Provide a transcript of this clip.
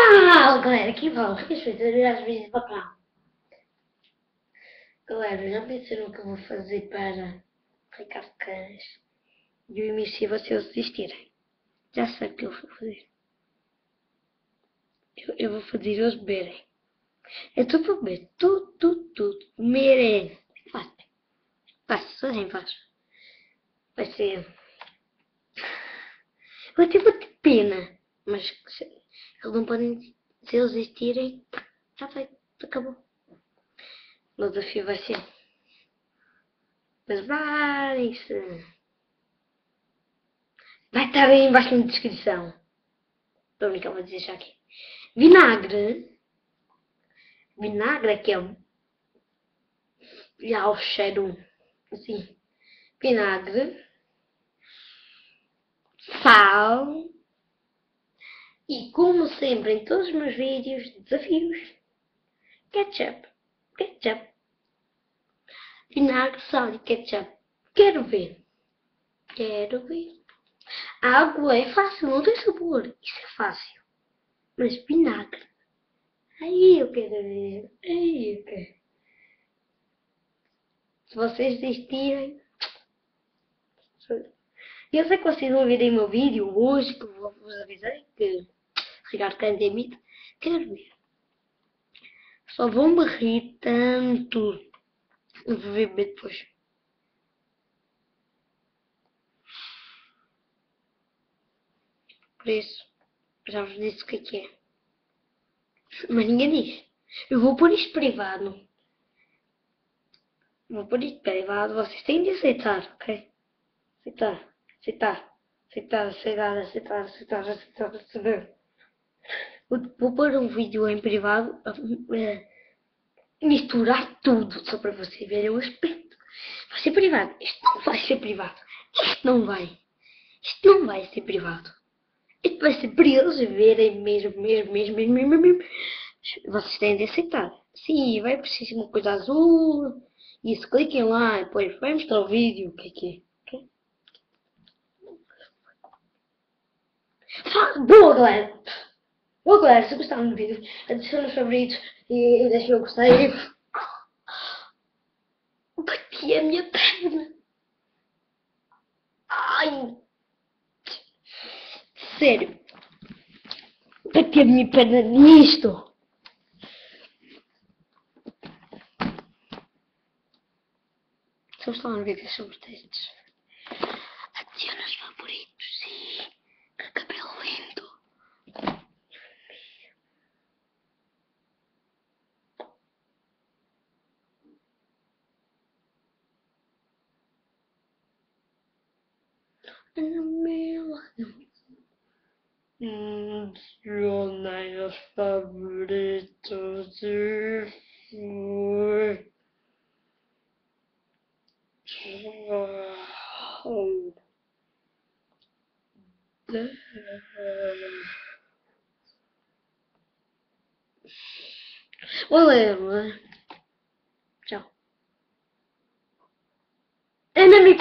Fala, galera, aqui vamos. Que fazer às vezes bacana. Galera, já pensaram o que eu vou fazer para Ricardo Canas e o MC vocês desistirem? Já sei o que eu vou fazer. Eu vou fazer eles beberem. É tudo para beber. Tudo. Beber é fácil. Fácil, sozinho faz. Vai ser... Eu até vou ter pena. Mas se eles não podem... Se eles desistirem, já foi. Acabou. O desafio vai ser... Mas vai-se. Vai estar aí embaixo na descrição. Estou a brincar, vou dizer já aqui. Vinagre. Vinagre aqui é já o cheiro assim. Vinagre. Sal. E como sempre em todos os meus vídeos, desafios. Ketchup. Vinagre, sal e ketchup. Quero ver. Água é fácil, não tem sabor. Isso é fácil. Mas vinagre. Aí eu quero ver. Aí eu quero. Se vocês desistirem. Eu sei que vocês vão ver em meu vídeo hoje, que eu vos avisei que Ricardo Canas emite. Quero ver. Só vão me rir tanto. Eu vou ver depois. Por isso, já vos disse o que é. Mas ninguém diz. Eu vou pôr isto privado. Vou pôr isto privado. Vocês têm de aceitar, ok? Aceitar. Vou pôr um vídeo em privado a misturar tudo só para vocês verem o aspecto. Vai ser privado. Isto não vai ser privado. Isto não vai ser privado. Isto vai ser para eles verem mesmo. Vocês têm de aceitar. Sim, vai precisar de uma coisa azul. Isso, cliquem lá e depois vai mostrar o vídeo. O que é que é? Okay? Boa, galera! Boa, galera! Se gostaram do vídeo, adicione os favoritos e deixem o gostei. Bati a minha perna! Ai! Sério! Bati a minha perna nisto! Se gostaram do vídeo, sobre os textos, adicione os favoritos e que cabelo lindo! Adicionei os favoritos e fui. Valeu, tchau. É na minha